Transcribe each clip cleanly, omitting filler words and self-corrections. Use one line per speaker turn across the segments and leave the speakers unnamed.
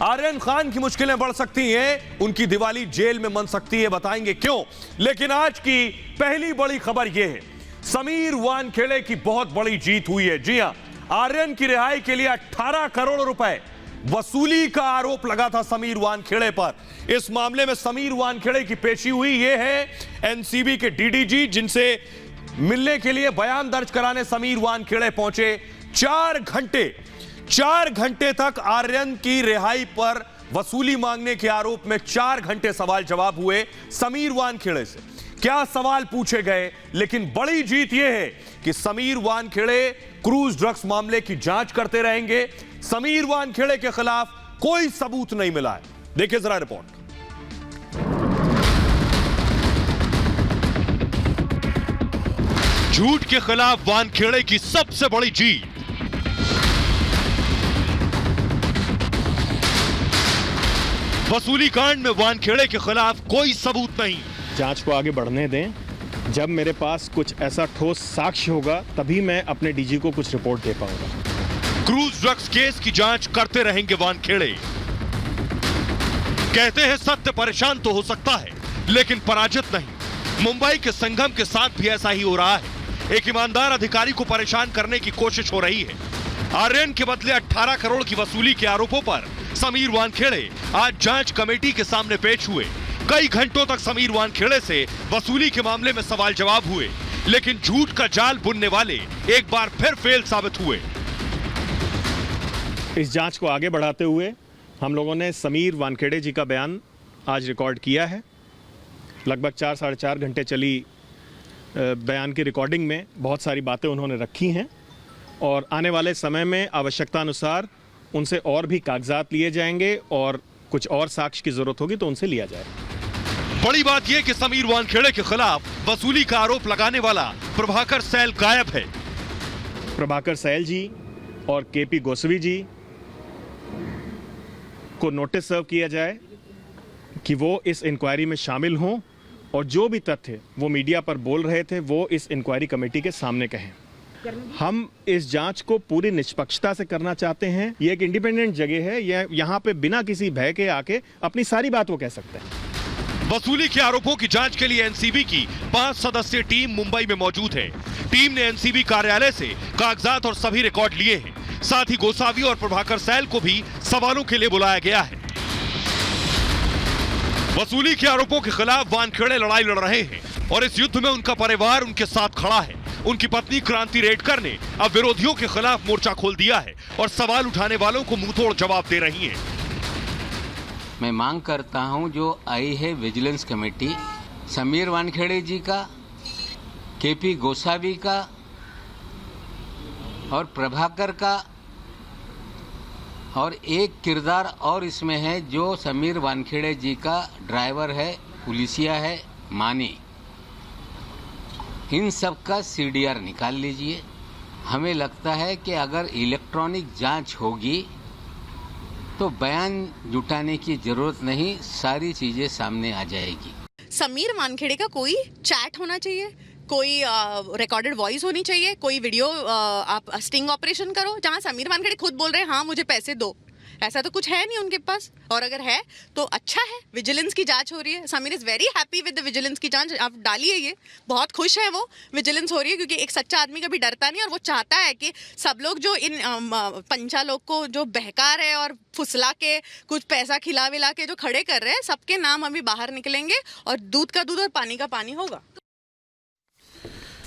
आर्यन खान की मुश्किलें बढ़ सकती हैं, उनकी दिवाली जेल में मन सकती है, बताएंगे क्यों। लेकिन आज की पहली बड़ी खबर यह है, समीर वानखेड़े की बहुत बड़ी जीत हुई है। जी हां, आर्यन की रिहाई के लिए 18 करोड़ रुपए वसूली का आरोप लगा था समीर वानखेड़े पर। इस मामले में समीर वानखेड़े की पेशी हुई। ये है एनसीबी के डीडीजी, जिनसे मिलने के लिए बयान दर्ज कराने समीर वानखेड़े पहुंचे। 4 घंटे तक आर्यन की रिहाई पर वसूली मांगने के आरोप में 4 घंटे सवाल जवाब हुए समीर वानखेड़े से। क्या सवाल पूछे गए, लेकिन बड़ी जीत यह है कि समीर वानखेड़े क्रूज ड्रग्स मामले की जांच करते रहेंगे। समीर वानखेड़े के खिलाफ कोई सबूत नहीं मिला है। देखिए जरा रिपोर्ट।
झूठ के खिलाफ वानखेड़े की सबसे बड़ी जीत। वसूली कांड में वानखेड़े के खिलाफ कोई सबूत नहीं।
जांच को आगे बढ़ने दें, जब मेरे पास कुछ ऐसा ठोस साक्ष्य होगा तभी मैं अपने डीजी को कुछ रिपोर्ट दे पाऊंगा।
क्रूज ड्रग्स केस की जांच करते रहेंगे वानखेड़े। कहते हैं सत्य परेशान तो हो सकता है, लेकिन पराजित नहीं। मुंबई के संगम के साथ भी ऐसा ही हो रहा है। एक ईमानदार अधिकारी को परेशान करने की कोशिश हो रही है। आर्यन के बदले 18 करोड़ की वसूली के आरोपों पर समीर वानखेड़े आज जांच कमेटी के सामने पेश हुए। कई घंटों तक समीर वानखेड़े से वसूली के मामले में सवाल जवाब हुए, लेकिन झूठ का जाल बुनने वाले एक बार फिर फेल साबित हुए।
इस जांच को आगे बढ़ाते हुए हम लोगों ने समीर वानखेड़े जी का बयान आज रिकॉर्ड किया है। लगभग 4 साढ़े 4 घंटे चली बयान की रिकॉर्डिंग में बहुत सारी बातें उन्होंने रखी हैं और आने वाले समय में आवश्यकता अनुसार उनसे और भी कागजात लिए जाएंगे और कुछ और साक्ष्य की जरूरत होगी तो उनसे लिया जाए।
बड़ी बात यह कि समीर वानखेड़े के खिलाफ वसूली का आरोप लगाने वाला प्रभाकर सैल गायब है।
प्रभाकर सैल जी और केपी गोस्वी जी को नोटिस सर्व किया जाए कि वो इस इंक्वायरी में शामिल हों और जो भी तथ्य वो मीडिया पर बोल रहे थे वो इस इंक्वायरी कमेटी के सामने कहें। हम इस जांच को पूरी निष्पक्षता से करना चाहते हैं। ये एक इंडिपेंडेंट जगह है, यहाँ पे बिना किसी भय के आके अपनी सारी बात वो कह सकते हैं।
वसूली के आरोपों की जांच के लिए एनसीबी की 5 सदस्यीय टीम मुंबई में मौजूद है। टीम ने एनसीबी कार्यालय से कागजात और सभी रिकॉर्ड लिए हैं। साथ ही गोसावी और प्रभाकर सैल को भी सवालों के लिए बुलाया गया है। वसूली के आरोपों के खिलाफ वानखेड़े लड़ाई लड़ रहे हैं और इस युद्ध में उनका परिवार उनके साथ खड़ा है। उनकी पत्नी क्रांति रेडकर ने अब विरोधियों के खिलाफ मोर्चा खोल दिया है और सवाल उठाने वालों को मुंहतोड़ जवाब दे रही हैं।
मैं मांग करता हूं जो आई है विजिलेंस कमेटी, समीर वानखेड़े जी का, केपी गोसावी का और प्रभाकर का, और एक किरदार और इसमें है जो समीर वानखेड़े जी का ड्राइवर है, पुलिसिया है, मानी। इन सब का सीडीआर निकाल लीजिए। हमें लगता है कि अगर इलेक्ट्रॉनिक जांच होगी तो बयान जुटाने की जरूरत नहीं, सारी चीजें सामने आ जाएगी।
समीर वानखेड़े का कोई चैट होना चाहिए, कोई रिकॉर्डेड वॉइस होनी चाहिए, कोई वीडियो आप स्टिंग ऑपरेशन करो जहां समीर वानखेड़े खुद बोल रहे हैं हाँ मुझे पैसे दो। ऐसा तो कुछ है नहीं उनके पास, और अगर है तो अच्छा है। विजिलेंस की जांच हो रही है। Sameer is very happy with the vigilance की जांच। आप डालिए, ये बहुत खुश है वो विजिलेंस हो रही है, क्योंकि एक सच्चा आदमी कभी डरता नहीं और वो चाहता है कि सब लोग जो इन पंचा लोग को जो बहका रहे और फुसला के कुछ पैसा खिला विला के जो खड़े कर रहे हैं, सबके नाम अभी बाहर निकलेंगे और दूध का दूध और पानी का पानी होगा।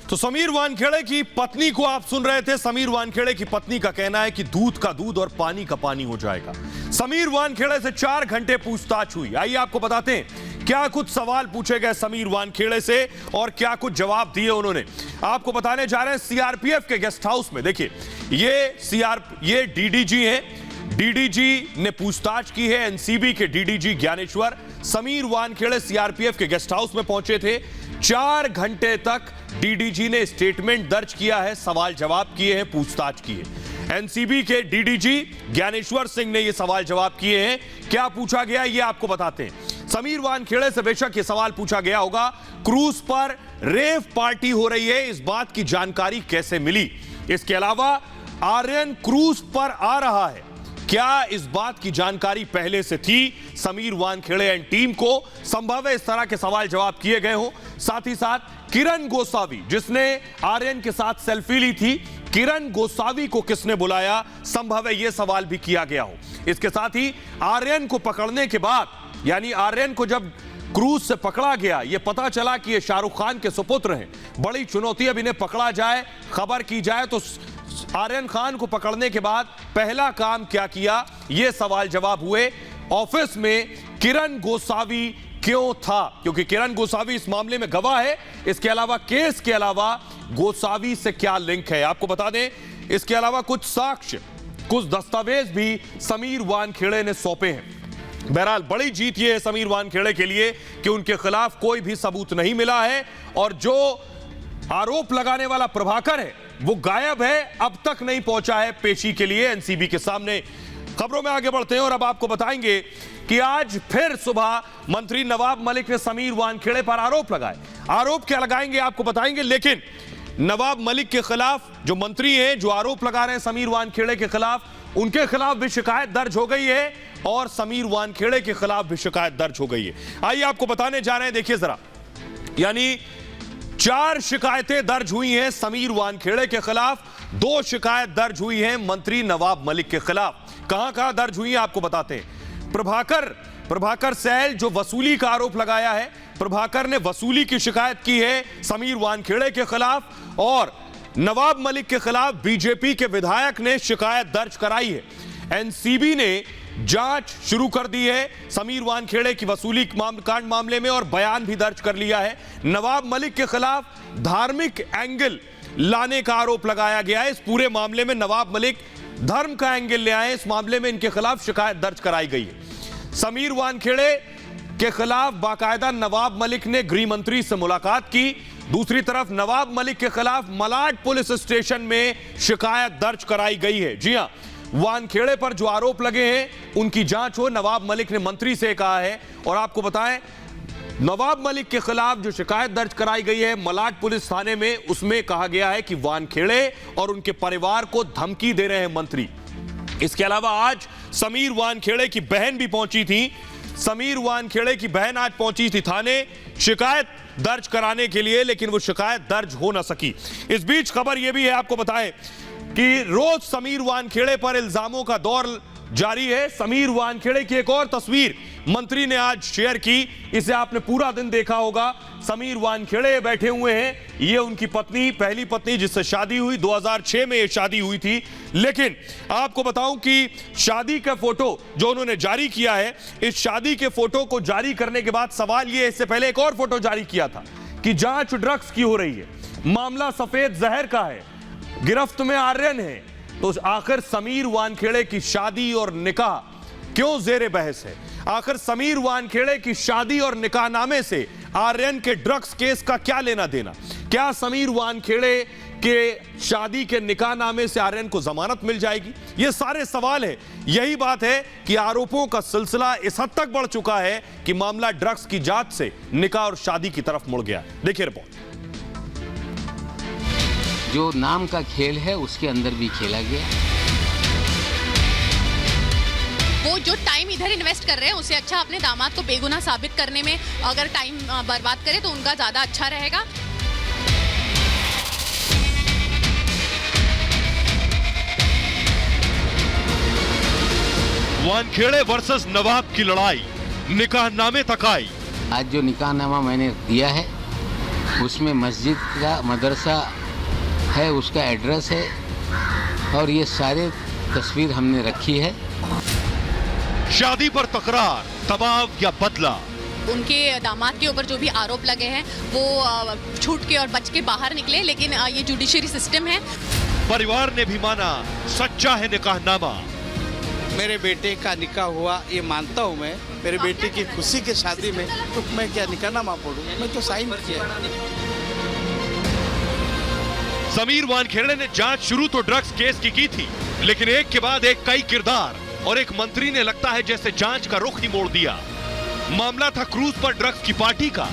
तो समीर वानखेड़े की पत्नी को आप सुन रहे थे। समीर वानखेड़े की पत्नी का कहना है कि दूध का दूध और पानी का पानी हो जाएगा। समीर वानखेड़े से 4 घंटे पूछताछ हुई। आइए आपको बताते हैं क्या कुछ सवाल पूछे गए समीर वानखेड़े से और क्या कुछ जवाब दिए उन्होंने। आपको बताने जा रहे हैं सीआरपीएफ के गेस्ट हाउस में। देखिए ये डीडीजी हैं। डीडीजी ने पूछताछ की है। एनसीबी के डीडीजी ज्ञानेश्वर समीर वानखेड़े सीआरपीएफ के गेस्ट हाउस में पहुंचे थे। 4 घंटे तक डीडीजी ने स्टेटमेंट दर्ज किया है, सवाल जवाब किए हैं, पूछताछ की है। एनसीबी के डीडीजी ज्ञानेश्वर सिंह ने यह सवाल जवाब किए हैं। क्या पूछा गया ये आपको बताते हैं। समीर वानखेड़े से बेशक यह सवाल पूछा गया होगा, क्रूज पर रेव पार्टी हो रही है, इस बात की जानकारी कैसे मिली। इसके अलावा आर्यन क्रूज पर आ रहा है, क्या इस बात की जानकारी पहले से थी समीर वानखेड़े एंड टीम को? संभव है इस तरह के सवाल जवाब किए गए हो। साथ ही साथ किरण गोसावी जिसने आर्यन के साथ सेल्फी ली थी, किरण गोसावी को किसने बुलाया? संभव है यह सवाल भी किया गया हो। इसके साथ ही आर्यन को पकड़ने के बाद, यानी आर्यन को जब क्रूज से पकड़ा गया, यह पता चला कि यह शाहरुख खान के सुपुत्र हैं। बड़ी चुनौती, अब इन्हें पकड़ा जाए, खबर की जाए। तो आर्यन खान को पकड़ने के बाद पहला काम क्या किया, यह सवाल जवाब हुए। ऑफिस में किरण गोसावी क्यों था? क्योंकि किरण गोसावी इस मामले में गवाह है। इसके अलावा केस के अलावा गोसावी से क्या लिंक है आपको बता दें। इसके अलावा कुछ साक्ष्य, कुछ दस्तावेज भी समीर वानखेड़े ने सौंपे हैं। बहरहाल बड़ी जीत ये है समीर वानखेड़े के लिए कि उनके खिलाफ कोई भी सबूत नहीं मिला है और जो आरोप लगाने वाला प्रभाकर है वो गायब है, अब तक नहीं पहुंचा है पेशी के लिए एनसीबी के सामने। खबरों में आगे बढ़ते हैं और अब आपको बताएंगे कि आज फिर सुबह मंत्री नवाब मलिक ने समीर वानखेड़े पर आरोप लगाए। आरोप क्या लगाएंगे आपको बताएंगे, लेकिन नवाब मलिक के खिलाफ जो मंत्री हैं, जो आरोप लगा रहे हैं समीर वानखेड़े के खिलाफ, उनके खिलाफ भी शिकायत दर्ज हो गई है और समीर वानखेड़े के खिलाफ भी शिकायत दर्ज हो गई है। आइए आपको बताने जा रहे हैं, देखिए जरा, यानी 4 शिकायतें दर्ज हुई हैं समीर वानखेड़े के खिलाफ, 2 शिकायत दर्ज हुई हैं मंत्री नवाब मलिक के खिलाफ। कहां दर्ज हुई है आपको बताते हैं। प्रभाकर सैल जो वसूली का आरोप लगाया है, प्रभाकर ने वसूली की शिकायत की है समीर वानखेड़े के खिलाफ और नवाब मलिक के खिलाफ बीजेपी के विधायक ने शिकायत दर्ज कराई है। एनसीबी ने जांच शुरू कर दी है समीर वानखेड़े की वसूली कांड मामले में और बयान भी दर्ज कर लिया है। नवाब मलिक के खिलाफ धार्मिक एंगल लाने का आरोप लगाया गया है। इस पूरे मामले में नवाब मलिक धर्म का एंगल ले आए, इस मामले में इनके खिलाफ शिकायत दर्ज कराई गई है। समीर वानखेड़े के खिलाफ बाकायदा नवाब मलिक ने गृह मंत्री से मुलाकात की। दूसरी तरफ नवाब मलिक के खिलाफ मलाड पुलिस स्टेशन में शिकायत दर्ज कराई गई है। जी हां, वानखेड़े पर जो आरोप लगे हैं उनकी जांच हो, नवाब मलिक ने मंत्री से कहा है। और आपको बताएं, नवाब मलिक के खिलाफ जो शिकायत दर्ज कराई गई है मलाड पुलिस थाने में, उसमें कहा गया है कि वानखेड़े और उनके परिवार को धमकी दे रहे हैं मंत्री। इसके अलावा आज समीर वानखेड़े की बहन भी पहुंची थी। समीर वानखेड़े की बहन आज पहुंची थी थाने शिकायत दर्ज कराने के लिए, लेकिन वो शिकायत दर्ज हो ना सकी। इस बीच खबर यह भी है आपको बताएं कि रोज समीर वानखेड़े पर इल्जामों का दौर जारी है। समीर वानखेड़े की एक और तस्वीर मंत्री ने आज शेयर की, इसे आपने पूरा दिन देखा होगा। समीर वानखेड़े बैठे हुए हैं, ये उनकी पत्नी, पहली पत्नी जिससे शादी हुई 2006 में ये शादी हुई थी। लेकिन आपको बताऊं कि शादी का फोटो जो उन्होंने जारी किया है, इस शादी के फोटो को जारी करने के बाद सवाल ये, इससे पहले एक और फोटो जारी किया था कि जांच ड्रग्स की हो रही है, मामला सफेद जहर का है, गिरफ्त में आर्यन है। तो आखिर समीर वानखेड़े की शादी और निकाह क्यों जेरे बहस है? आखिर समीर वानखेड़े की शादी और निकाहनामे से आर्यन के ड्रग्स केस का क्या लेना देना? क्या समीर वानखेड़े के शादी के निकाहनामे से आर्यन को जमानत मिल जाएगी? ये सारे सवाल है। यही बात है कि आरोपों का सिलसिला इस हद तक बढ़ चुका है कि मामला ड्रग्स की जांच से निकाह और शादी की तरफ मुड़ गया। देखिए रिपोर्ट।
जो नाम का खेल है उसके अंदर भी खेला गया।
वो जो टाइम इधर इन्वेस्ट कर रहे हैं उससे अच्छा अपने दामाद को बेगुनाह साबित करने में अगर टाइम बर्बाद करे तो उनका ज्यादा अच्छा रहेगा।
वानखेड़े वर्सेस नवाब की लड़ाई निकाहनामे तक आई।
आज जो निकाहनामा मैंने दिया है उसमें मस्जिद का, मदरसा है, उसका एड्रेस है और ये सारे तस्वीर हमने रखी है।
शादी पर तकरार, दबाव या बदला?
उनके दामाद के ऊपर जो भी आरोप लगे हैं वो छूट के और बच के बाहर निकले, लेकिन ये जुडिशरी सिस्टम है।
परिवार ने भी माना सच्चा है निकाहनामा।
मेरे बेटे का निकाह हुआ ये मानता हूँ मैं, मेरे बेटे की खुशी की शादी में, तो मैं क्या निकाहनामा पढ़ूं? मैं तो साइन किया।
समीर वानखेड़े ने जांच शुरू तो ड्रग्स केस की थी, लेकिन एक के बाद एक कई किरदार और एक मंत्री ने लगता है जैसे जांच का रुख ही मोड़ दिया। मामला था क्रूज पर ड्रग्स की पार्टी का।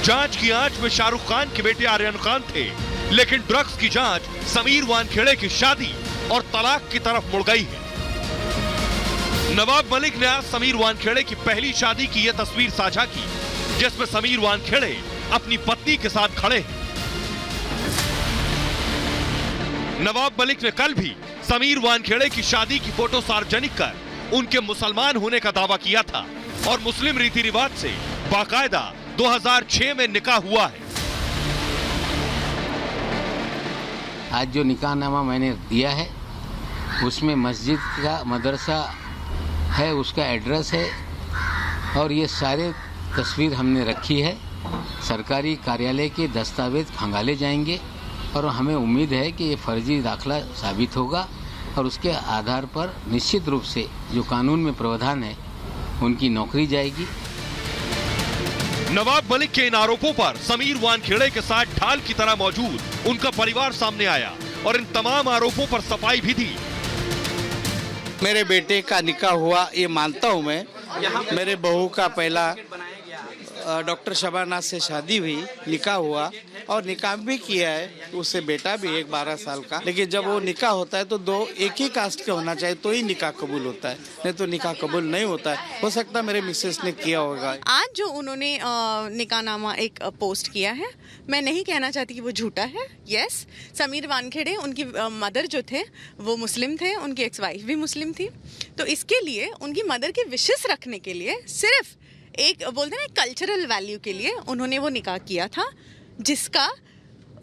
जांच की आंच में शाहरुख खान के बेटे आर्यन खान थे, लेकिन ड्रग्स की जांच समीर वानखेड़े की शादी और तलाक की तरफ मुड़ गई है। नवाब मलिक ने आज समीर वानखेड़े की पहली शादी की यह तस्वीर साझा की, जिसमें समीर वानखेड़े अपनी पत्नी के साथ खड़े हैं। नवाब मलिक ने कल भी समीर वानखेड़े की शादी की फोटो सार्वजनिक कर उनके मुसलमान होने का दावा किया था और मुस्लिम रीति रिवाज से बाकायदा 2006 में निकाह हुआ है।
आज जो निकाहनामा मैंने दिया है उसमें मस्जिद का मदरसा है, उसका एड्रेस है और ये सारे तस्वीर हमने रखी है। सरकारी कार्यालय के दस्तावेज खंगाले जाएंगे और हमें उम्मीद है कि ये फर्जी दाखला साबित होगा और उसके आधार पर निश्चित रूप से जो कानून में प्रावधान है उनकी नौकरी जाएगी।
नवाब मलिक के इन आरोपों पर समीर वानखेड़े के साथ ढाल की तरह मौजूद उनका परिवार सामने आया और इन तमाम आरोपों पर सफाई भी दी।
मेरे बेटे का निकाह हुआ ये मानता हूँ मैं। मेरे बहू का पहला डॉक्टर शबानाज से शादी हुई, निकाह हुआ और निकाह भी किया है, उससे बेटा भी एक 12 साल का। लेकिन जब वो निकाह होता है तो दो एक ही कास्ट के होना चाहिए तो ही निकाह कबूल होता है, नहीं तो निकाह कबूल नहीं होता है। हो सकता है मेरे मिसेस ने किया होगा।
आज जो उन्होंने निकाहनामा एक पोस्ट किया है, मैं नहीं कहना चाहती कि वो झूठा है। यस, समीर वानखेड़े उनकी मदर जो थे वो मुस्लिम थे, उनकी एक्स वाइफ भी मुस्लिम थी। तो इसके लिए उनकी मदर की विशेष रखने के लिए सिर्फ एक बोलते हैं कल्चरल वैल्यू के लिए उन्होंने वो निकाह किया था, जिसका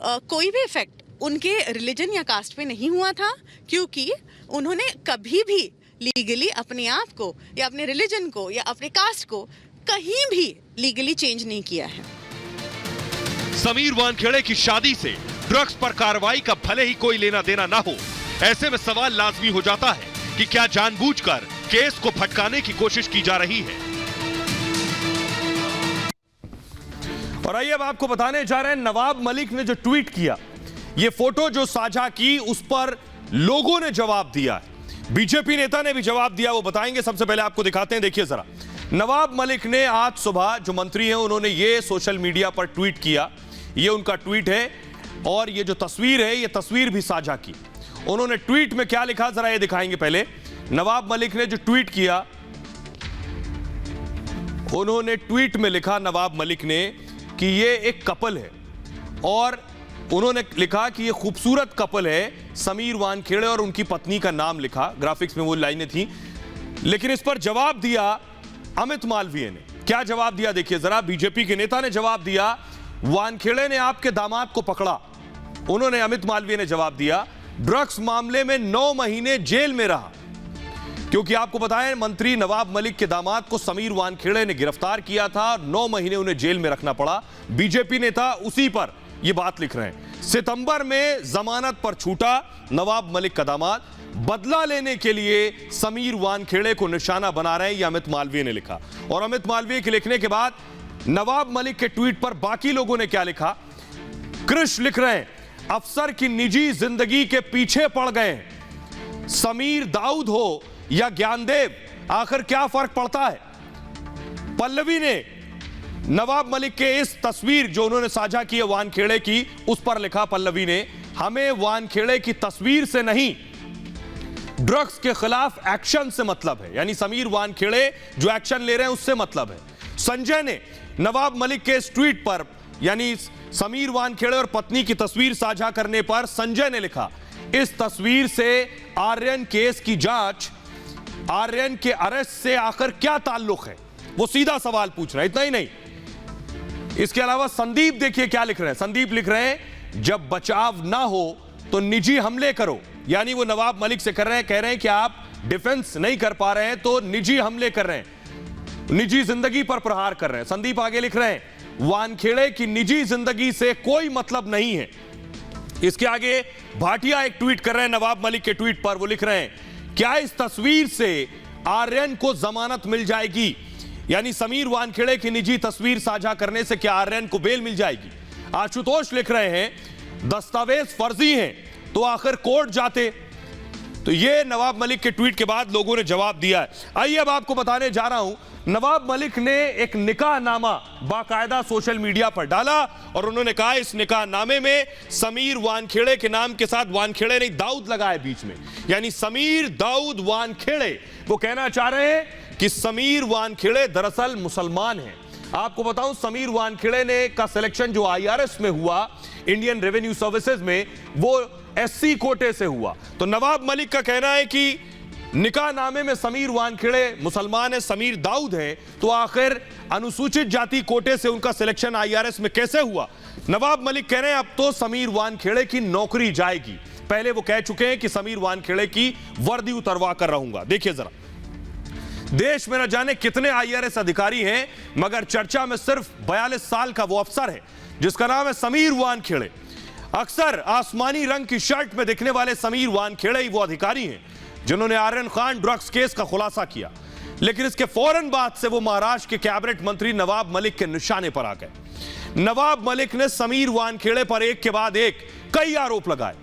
कोई भी इफेक्ट उनके रिलीजन या कास्ट पे नहीं हुआ था, क्योंकि उन्होंने कभी भी लीगली अपने आप को या अपने रिलीजन को या अपने कास्ट को कहीं भी लीगली चेंज नहीं किया है।
समीर वानखेड़े की शादी से ड्रग्स पर कार्रवाई का भले ही कोई लेना देना ना हो, ऐसे में सवाल लाजमी हो जाता है कि क्या जानबूझकर केस को भटकाने की कोशिश की जा रही है।
और आइए अब आपको बताने जा रहे हैं, नवाब मलिक ने जो ट्वीट किया, ये फोटो जो साझा की, उस पर लोगों ने जवाब दिया है। बीजेपी नेता ने भी जवाब दिया, वो बताएंगे। सबसे पहले आपको दिखाते हैं, देखिए जरा। नवाब मलिक ने आज सुबह, जो मंत्री हैं, उन्होंने ये सोशल मीडिया पर ट्वीट किया, ये उनका ट्वीट है और ये जो तस्वीर है, ये तस्वीर भी साझा की। उन्होंने ट्वीट में क्या लिखा, जरा ये दिखाएंगे। पहले नवाब मलिक ने जो ट्वीट किया, उन्होंने ट्वीट में लिखा नवाब मलिक ने कि ये एक कपल है और उन्होंने लिखा कि ये खूबसूरत कपल है, समीर वानखेड़े और उनकी पत्नी का नाम लिखा। ग्राफिक्स में वो लाइनें थी, लेकिन इस पर जवाब दिया अमित मालवीय ने। क्या जवाब दिया, देखिए जरा। बीजेपी के नेता ने जवाब दिया, वानखेड़े ने आपके दामाद को पकड़ा। उन्होंने, अमित मालवीय ने जवाब दिया, ड्रग्स मामले में 9 महीने जेल में रहा। क्योंकि आपको बताएं, मंत्री नवाब मलिक के दामाद को समीर वानखेड़े ने गिरफ्तार किया था, 9 महीने उन्हें जेल में रखना पड़ा। बीजेपी नेता उसी पर यह बात लिख रहे हैं। सितंबर में जमानत पर छूटा नवाब मलिक का दामाद, बदला लेने के लिए समीर वानखेड़े को निशाना बना रहे हैं, यह अमित मालवीय ने लिखा। और अमित मालवीय के लिखने के बाद नवाब मलिक के ट्वीट पर बाकी लोगों ने क्या लिखा। कृष लिख रहे हैं, अफसर की निजी जिंदगी के पीछे पड़ गए, समीर दाऊद हो या ज्ञानदेव, आखिर क्या फर्क पड़ता है। पल्लवी ने नवाब मलिक के इस तस्वीर जो उन्होंने साझा की है वानखेड़े की, उस पर लिखा पल्लवी ने, हमें वानखेड़े की तस्वीर से नहीं, ड्रग्स के खिलाफ एक्शन से मतलब है। यानी समीर वानखेड़े जो एक्शन ले रहे हैं उससे मतलब है। संजय ने नवाब मलिक के इस ट्वीट पर, यानी समीर वानखेड़े और पत्नी की तस्वीर साझा करने पर संजय ने लिखा, इस तस्वीर से आर्यन केस की जांच, आर्यन के अरेस्ट से आखिर क्या ताल्लुक है। वो सीधा सवाल पूछ रहे हैं, इतना ही नहीं। इसके अलावा संदीप देखिए क्या लिख रहे हैं। संदीप लिख रहे हैं, जब बचाव ना हो तो निजी हमले करो। यानी वो नवाब मलिक से कह रहे हैं कि आप डिफेंस नहीं कर पा रहे हैं तो निजी हमले कर रहे हैं, निजी जिंदगी पर प्रहार कर रहे हैं। संदीप आगे लिख रहे हैं, वानखेड़े की निजी जिंदगी से कोई मतलब नहीं है। इसके आगे भाटिया एक ट्वीट कर रहे हैं नवाब मलिक के ट्वीट पर, वो लिख रहे हैं, क्या इस तस्वीर से आर्यन को जमानत मिल जाएगी। यानी समीर वानखेड़े की निजी तस्वीर साझा करने से क्या आर्यन को बेल मिल जाएगी। आशुतोष लिख रहे हैं, दस्तावेज फर्जी हैं तो आखिर कोर्ट जाते। तो ये नवाब मलिक के ट्वीट के बाद लोगों ने जवाब दिया है। आइए अब आपको बताने जा रहा हूं, नवाब मलिक ने एक निकाहनामा बाकायदा सोशल मीडिया पर डाला और उन्होंने कहा इस निकाहनामे में समीर वानखेड़े के नाम के साथ वानखेड़े नहीं दाऊद लगा है बीच में, यानी समीर दाऊद वानखेड़े। वो कहना चाह रहे हैं कि समीर वानखेड़े दरअसल मुसलमान हैं। आपको बताऊं, समीर वानखेड़े ने का सिलेक्शन जो IRS में हुआ, इंडियन रेवेन्यू सर्विसेज में, वो SC कोटे से हुआ। तो नवाब मलिक का कहना है कि निकाहनामे में समीर वानखेड़े मुसलमान है, समीर दाऊद है, तो आखिर अनुसूचित जाति कोटे से उनका सिलेक्शन IRS में कैसे हुआ? नवाब मलिक कह रहे हैं अब तो समीर वानखेड़े की नौकरी जाएगी। पहले वो कह चुके हैं कि समीर वानखेड़े की वर्दी उतरवा कर रहूंगा। देखिए जरा, देश में न जाने कितने IRS अधिकारी हैं, मगर चर्चा में सिर्फ 42 साल का वो अफसर है जिसका नाम है समीर वानखेड़े। अक्सर आसमानी रंग की शर्ट में दिखने वाले समीर वानखेड़े ही वो अधिकारी हैं जिन्होंने आर्यन खान ड्रग्स केस का खुलासा किया, लेकिन इसके फौरन बाद से वो महाराष्ट्र के कैबिनेट मंत्री नवाब मलिक के निशाने पर आ गए। नवाब मलिक ने समीर वानखेड़े पर एक के बाद एक कई आरोप लगाए।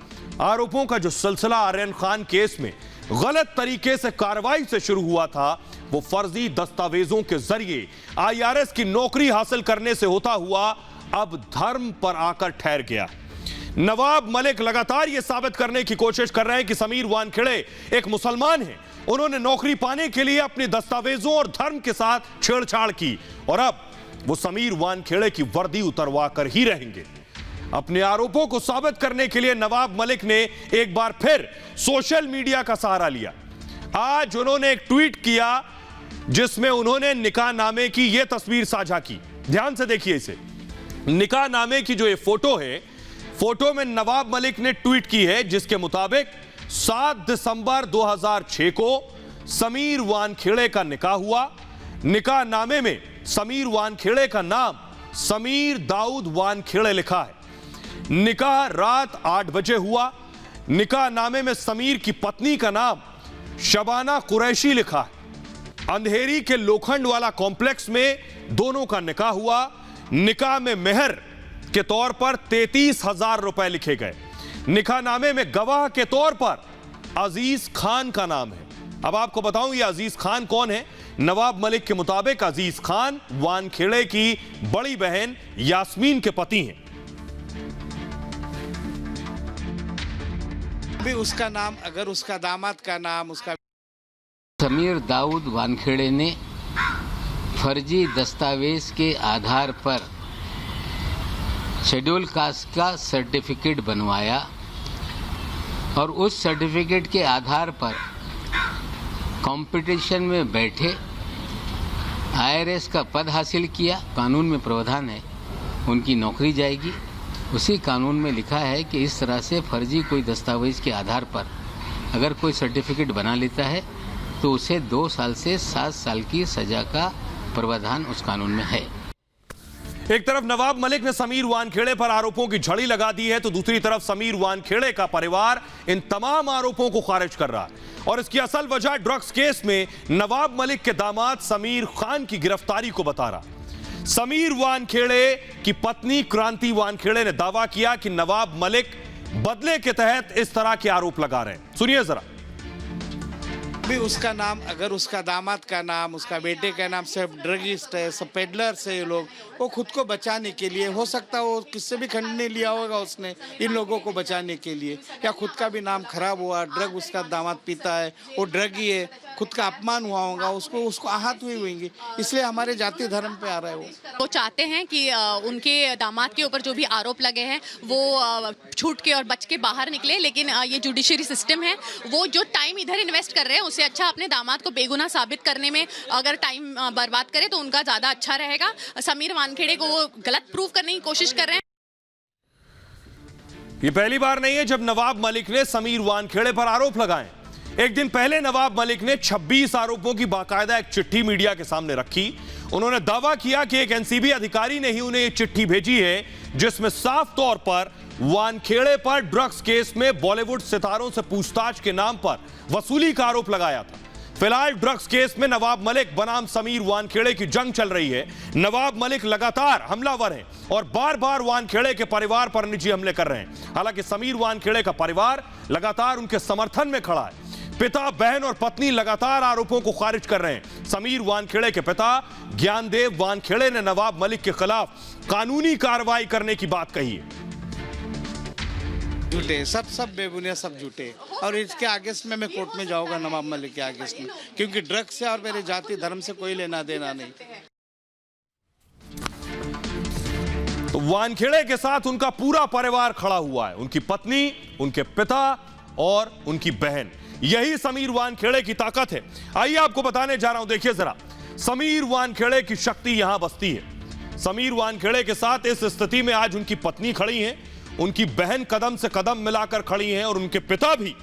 आरोपों का जो सिलसिला आर्यन खान केस में गलत तरीके से कार्रवाई से शुरू हुआ था, वो फर्जी दस्तावेजों के जरिए IRS की नौकरी हासिल करने से होता हुआ अब धर्म पर आकर ठहर गया। नवाब मलिक लगातार यह साबित करने की कोशिश कर रहे हैं कि समीर वानखेड़े एक मुसलमान हैं। उन्होंने नौकरी पाने के लिए अपने दस्तावेजों और धर्म के साथ छेड़छाड़ की और अब वो समीर वानखेड़े की वर्दी उतरवा कर ही रहेंगे। अपने आरोपों को साबित करने के लिए नवाब मलिक ने एक बार फिर सोशल मीडिया का सहारा लिया। आज उन्होंने एक ट्वीट किया जिसमें उन्होंने निकाहनामे की यह तस्वीर साझा की। ध्यान से देखिए इसे। निकाहनामे की जो ये फोटो है, फोटो में नवाब मलिक ने ट्वीट की है जिसके मुताबिक 7 दिसंबर 2006 को समीर वानखेड़े का निकाह हुआ। निकाहनामे में समीर वानखेड़े का नाम समीर दाऊद वानखेड़े लिखा है। निकाह रात 8 बजे हुआ। निकाहनामे में समीर की पत्नी का नाम शबाना कुरैशी लिखा है। अंधेरी के लोखंड वाला कॉम्प्लेक्स में दोनों का निकाह हुआ। निकाह में मेहर के तौर पर 33,000 रुपए लिखे गए। निकाहनामे में गवाह के तौर पर अजीज खान का नाम है। अब आपको बताऊं ये अजीज खान कौन है। नवाब मलिक के मुताबिक अजीज खान वानखेड़े की बड़ी बहन यास्मीन के पति हैं।
अभी उसका नाम, अगर उसका दामाद का नाम, उसका
समीर दाऊद वानखेड़े ने फर्जी दस्तावेज के आधार पर शेड्यूल कास्ट का सर्टिफिकेट बनवाया और उस सर्टिफिकेट के आधार पर कंपटीशन में बैठे IRS का पद हासिल किया। कानून में प्रावधान है उनकी नौकरी जाएगी। उसी कानून में लिखा है कि इस तरह से फर्जी कोई दस्तावेज के आधार पर अगर कोई सर्टिफिकेट बना लेता है तो उसे 2 साल से 7 साल की सजा का प्रावधान उस कानून में है।
एक तरफ नवाब मलिक ने समीर वानखेड़े पर आरोपों की झड़ी लगा दी है, तो दूसरी तरफ समीर वानखेड़े का परिवार इन तमाम आरोपों को खारिज कर रहा है और इसकी असल वजह ड्रग्स केस में नवाब मलिक के दामाद समीर खान की गिरफ्तारी को बता रहा। समीर वानखेड़े की पत्नी क्रांति वानखेड़े ने दावा किया कि नवाब मलिक बदले के तहत इस तरह के आरोप लगा रहे हैं। सुनिए जरा।
भी उसका नाम, अगर उसका दामाद का नाम, उसका बेटे का नाम सब ड्रगिस्ट है, सब पेडलर्स है। ये लोग वो खुद को बचाने के लिए, हो सकता है वो किससे भी खंडने लिया होगा उसने इन लोगों को बचाने के लिए, या खुद का भी नाम खराब हुआ। ड्रग उसका दामाद पीता है, वो ड्रगी है, खुद का अपमान हुआ होगा, उसको आहत हुई होंगी, इसलिए हमारे जाति धर्म पे आ रहा है।
वो चाहते हैं कि उनके दामाद के ऊपर जो भी आरोप लगे हैं वो छूट के और बच के बाहर निकले, लेकिन ये जुडिशरी सिस्टम है, वो जो टाइम इधर इन्वेस्ट कर रहे हैं उससे अच्छा अपने दामाद को बेगुनाह साबित करने में अगर टाइम बर्बाद करे तो उनका ज्यादा अच्छा रहेगा। समीर वानखेड़े को वो गलत प्रूव करने की कोशिश कर रहे हैं।
ये पहली बार नहीं है जब नवाब मलिक ने समीर वानखेड़े पर आरोप लगाए। एक दिन पहले नवाब मलिक ने 26 आरोपों की बाकायदा एक चिट्ठी मीडिया के सामने रखी। उन्होंने दावा किया कि एक एनसीबी अधिकारी ने ही उन्हें यह चिट्ठी भेजी है जिसमें साफ तौर पर वानखेड़े पर ड्रग्स केस में बॉलीवुड सितारों से पूछताछ के नाम पर वसूली का आरोप लगाया था। फिलहाल ड्रग्स केस में नवाब मलिक बनाम समीर वानखेड़े की जंग चल रही है। नवाब मलिक लगातार हमलावर हैं और बार बार वानखेड़े के परिवार पर निजी हमले कर रहे हैं। हालांकि समीर वानखेड़े का परिवार लगातार उनके समर्थन में खड़ा है। पिता, बहन और पत्नी लगातार आरोपों को खारिज कर रहे हैं। समीर वानखेड़े के पिता ज्ञानदेव वानखेड़े ने नवाब मलिक के खिलाफ कानूनी कार्रवाई करने की बात कही है।
झूठे सब बेबुनियाद, सब झूठे। और इसके अगेंस्ट में मैं कोर्ट में जाऊंगा, नवाब मलिक के अगेंस्ट में, क्योंकि ड्रग्स से और मेरे जाति धर्म से कोई लेना देना नहीं।
तो वानखेड़े के साथ उनका पूरा परिवार खड़ा हुआ है, उनकी पत्नी, उनके पिता और उनकी बहन। यही समीर वानखेड़े की ताकत है। आइए आपको बताने जा रहा हूं, देखिए जरा, समीर वानखेड़े की शक्ति यहां बसती है। समीर वानखेड़े के साथ इस स्थिति में आज उनकी पत्नी खड़ी हैं, उनकी बहन कदम से कदम मिलाकर खड़ी हैं और उनके पिता भी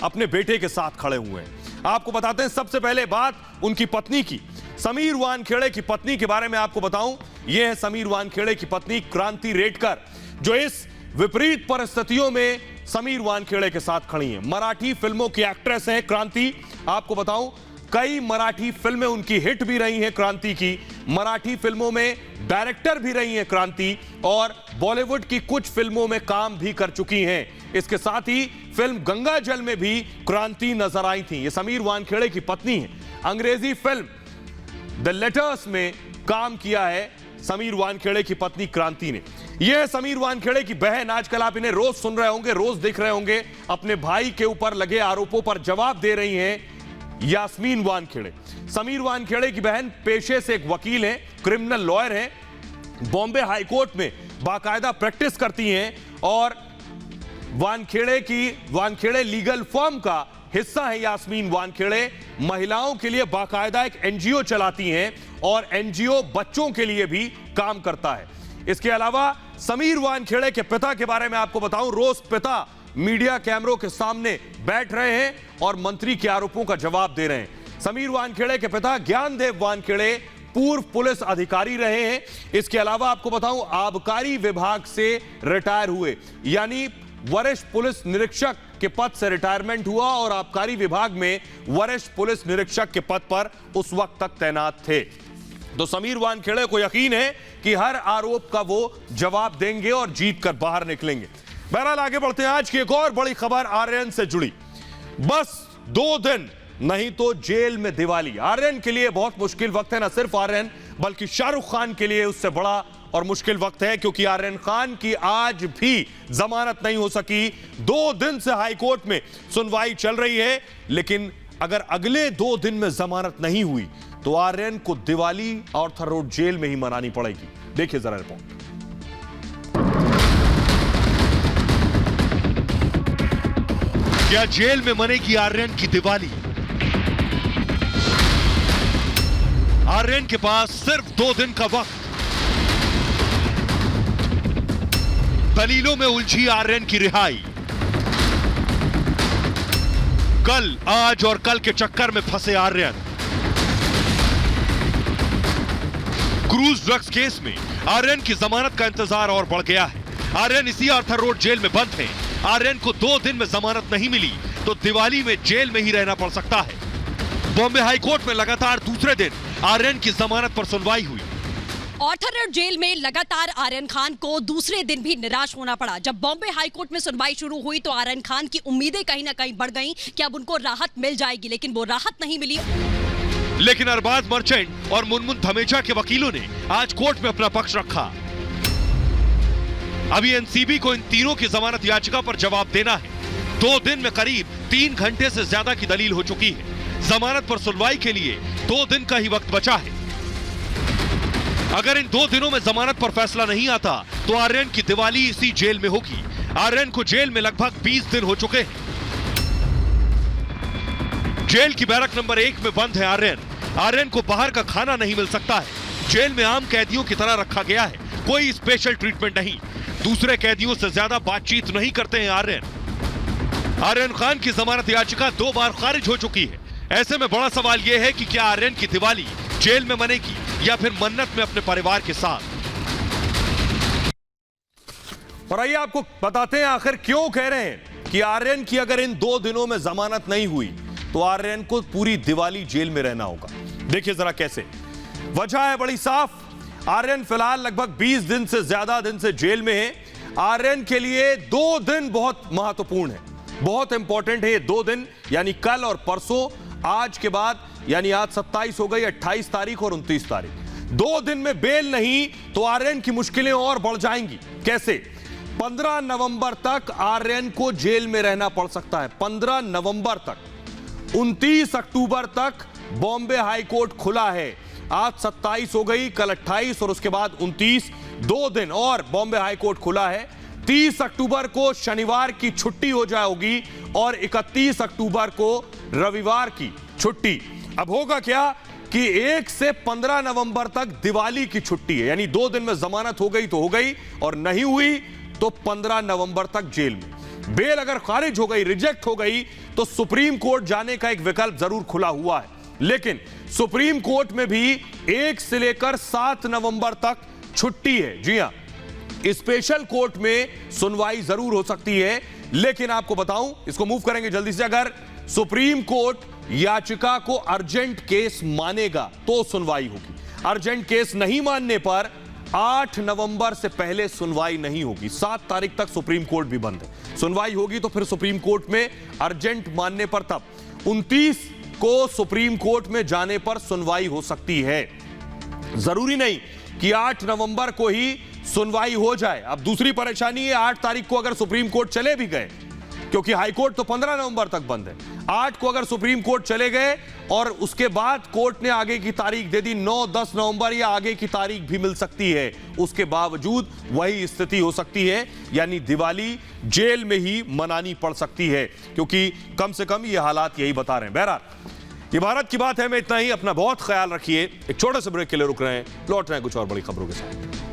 अपने बेटे के साथ खड़े हुए हैं। आपको बताते हैं सबसे पहले बात उनकी पत्नी की। समीर वानखेड़े की पत्नी के बारे में आपको बताऊं, यह है समीर वानखेड़े की पत्नी क्रांति रेडकर, जो इस विपरीत परिस्थितियों में समीर वानखेड़े के साथ खड़ी हैं। मराठी फिल्मों की एक्ट्रेस हैं क्रांति। आपको बताऊं, कई मराठी फिल्में उनकी हिट भी रही हैं क्रांति की। मराठी फिल्मों में डायरेक्टर भी रही हैं क्रांति और बॉलीवुड की कुछ फिल्मों में काम भी कर चुकी हैं। इसके साथ ही फिल्म गंगा जल में भी क्रांति नजर आई थी। ये समीर वानखेड़े की पत्नी है। अंग्रेजी फिल्म द लेटर्स में काम किया है समीर वानखेड़े की पत्नी क्रांति ने। यह है समीर वानखेड़े की बहन। आजकल आप इन्हें रोज सुन रहे होंगे, रोज दिख रहे होंगे, अपने भाई के ऊपर लगे आरोपों पर जवाब दे रही हैं यास्मीन वानखेड़े। समीर वानखेड़े की बहन पेशे से एक वकील हैं, क्रिमिनल लॉयर हैं, बॉम्बे हाईकोर्ट में बाकायदा प्रैक्टिस करती हैं और वानखेड़े लीगल फर्म का हिस्सा है यास्मीन वानखेड़े। महिलाओं के लिए बाकायदा एक एनजीओ चलाती हैं और एनजीओ बच्चों के लिए भी काम करता है। इसके अलावा समीर वानखेड़े के पिता के बारे में आपको बताऊं, रोज पिता मीडिया कैमरों के सामने बैठ रहे हैं और मंत्री के आरोपों का जवाब दे रहे हैं। समीर वानखेड़े के पिता ज्ञानदेव वानखेड़े पूर्व पुलिस अधिकारी रहे हैं। इसके अलावा आपको बताऊं, आबकारी विभाग से रिटायर हुए, यानी वरिष्ठ पुलिस निरीक्षक के पद से रिटायरमेंट हुआ और आबकारी विभाग में वरिष्ठ पुलिस निरीक्षक के पद पर उस वक्त तक तैनात थे। तो समीर वानखेड़े को यकीन है कि हर आरोप का वो जवाब देंगे और जीत कर बाहर निकलेंगे। बहरहाल आगे बढ़ते हैं। आज की एक और बड़ी खबर आर्यन से जुड़ी। बस 2 दिन नहीं तो जेल में दिवाली। आर्यन के लिए बहुत मुश्किल वक्त है, ना सिर्फ आर्यन बल्कि शाहरुख खान के लिए उससे बड़ा और मुश्किल वक्त है, क्योंकि आर्यन खान की आज भी जमानत नहीं हो सकी। 2 दिन से हाईकोर्ट में सुनवाई चल रही है, लेकिन अगर अगले 2 दिन में जमानत नहीं हुई तो आर्यन को दिवाली आर्थर रोड जेल में ही मनानी पड़ेगी। देखिए जरा रिपोर्ट।
क्या जेल में मनेगी आर्यन की दिवाली? आर्यन के पास सिर्फ 2 दिन का वक्त। दलीलों में उलझी आर्यन की रिहाई। कल, आज और कल के चक्कर में फंसे आर्यन। क्रूज ड्रग्स केस में आर्यन की जमानत का इंतजार और बढ़ गया है। आर्यन इसी आर्थर रोड जेल में बंद है। आर्यन को 2 दिन में जमानत नहीं मिली तो दिवाली में जेल में ही रहना पड़ सकता है। बॉम्बे हाईकोर्ट में लगातार दूसरे दिन आर्यन की जमानत पर सुनवाई हुई।
आर्थर रोड जेल में लगातार आर्यन खान को दूसरे दिन भी निराश होना पड़ा। जब बॉम्बे हाईकोर्ट में सुनवाई शुरू हुई तो आर्यन खान की उम्मीदें कहीं ना कहीं बढ़ गईं कि अब उनको राहत मिल जाएगी, लेकिन वो राहत नहीं मिली।
लेकिन अरबाज मर्चेंट और मुनमुन धमेजा के वकीलों ने आज कोर्ट में अपना पक्ष रखा। अभी एनसीबी को इन तीनों की जमानत याचिका पर जवाब देना है। 2 दिन में करीब 3 घंटे से ज्यादा की दलील हो चुकी है। जमानत पर सुनवाई के लिए 2 दिन का ही वक्त बचा है। अगर इन 2 दिनों में जमानत पर फैसला नहीं आता तो आर्यन की दिवाली इसी जेल में होगी। आर्यन को जेल में लगभग 20 दिन हो चुके हैं। जेल की बैरक नंबर 1 में बंद है आर्यन। आर्यन को बाहर का खाना नहीं मिल सकता है। जेल में आम कैदियों की तरह रखा गया है, कोई स्पेशल ट्रीटमेंट नहीं। दूसरे कैदियों से ज्यादा बातचीत नहीं करते हैं आर्यन। आर्यन खान की जमानत याचिका 2 बार खारिज हो चुकी है। ऐसे में बड़ा सवाल यह है कि क्या आर्यन की दिवाली जेल में मनेगी या फिर मन्नत में अपने परिवार के साथ।
और आइए आपको बताते हैं आखिर क्यों कह रहे हैं कि आर्यन की अगर इन 2 दिनों में जमानत नहीं हुई तो आर्यन को पूरी दिवाली जेल में रहना होगा। देखिए जरा कैसे। वजह है बड़ी साफ। आर्यन फिलहाल लगभग 20 दिन से ज्यादा दिन से जेल में है। आर्यन के लिए 2 दिन बहुत महत्वपूर्ण है। बहुत इंपॉर्टेंट है ये 2 दिन, यानी कल और परसों, आज के बाद, यानी आज 27 हो गई, 28 तारीख और 29 तारीख। 2 दिन में बेल नहीं तो आर्यन की मुश्किलें और बढ़ जाएंगी। कैसे? 15 नवंबर तक आर्यन को जेल में रहना पड़ सकता है, 15 नवंबर तक। 29 अक्टूबर तक बॉम्बे हाई कोर्ट खुला है। आज 27 हो गई, कल 28 और उसके बाद 29, 2 दिन और बॉम्बे हाई कोर्ट खुला है। 30 अक्टूबर को शनिवार की छुट्टी हो जाएगी और 31 अक्टूबर को रविवार की छुट्टी। अब होगा क्या कि 1 से 15 नवंबर तक दिवाली की छुट्टी है, यानी 2 दिन में जमानत हो गई तो हो गई, और नहीं हुई तो 15 नवंबर तक जेल में। बेल अगर खारिज हो गई, रिजेक्ट हो गई, तो सुप्रीम कोर्ट जाने का एक विकल्प जरूर खुला हुआ है। लेकिन सुप्रीम कोर्ट में भी 1 से लेकर 7 नवंबर तक छुट्टी है। जी हां, स्पेशल कोर्ट में सुनवाई जरूर हो सकती है, लेकिन आपको बताऊं, इसको मूव करेंगे जल्दी से, अगर सुप्रीम कोर्ट याचिका को अर्जेंट केस मानेगा तो सुनवाई होगी। अर्जेंट केस नहीं मानने पर 8 नवंबर से पहले सुनवाई नहीं होगी। 7 तारीख तक सुप्रीम कोर्ट भी बंद है। सुनवाई होगी तो फिर सुप्रीम कोर्ट में अर्जेंट मानने पर तब 29 को सुप्रीम कोर्ट में जाने पर सुनवाई हो सकती है। जरूरी नहीं कि 8 नवंबर को ही सुनवाई हो जाए। अब दूसरी परेशानी है, 8 तारीख को अगर सुप्रीम कोर्ट चले भी गए, क्योंकि हाई कोर्ट तो 15 नवंबर तक बंद है, 8 को अगर सुप्रीम कोर्ट चले गए और उसके बाद कोर्ट ने आगे की तारीख दे दी, 9-10 नवंबर या आगे की तारीख भी मिल सकती है, उसके बावजूद वही स्थिति हो सकती है, यानी दिवाली जेल में ही मनानी पड़ सकती है, क्योंकि कम से कम ये हालात यही बता रहे हैं। बहरहाल ये भारत की बात है, मैं इतना ही। अपना बहुत ख्याल रखिए। एक छोटे से ब्रेक के लिए रुक रहे हैं, लौट रहे हैं कुछ और बड़ी खबरों के साथ।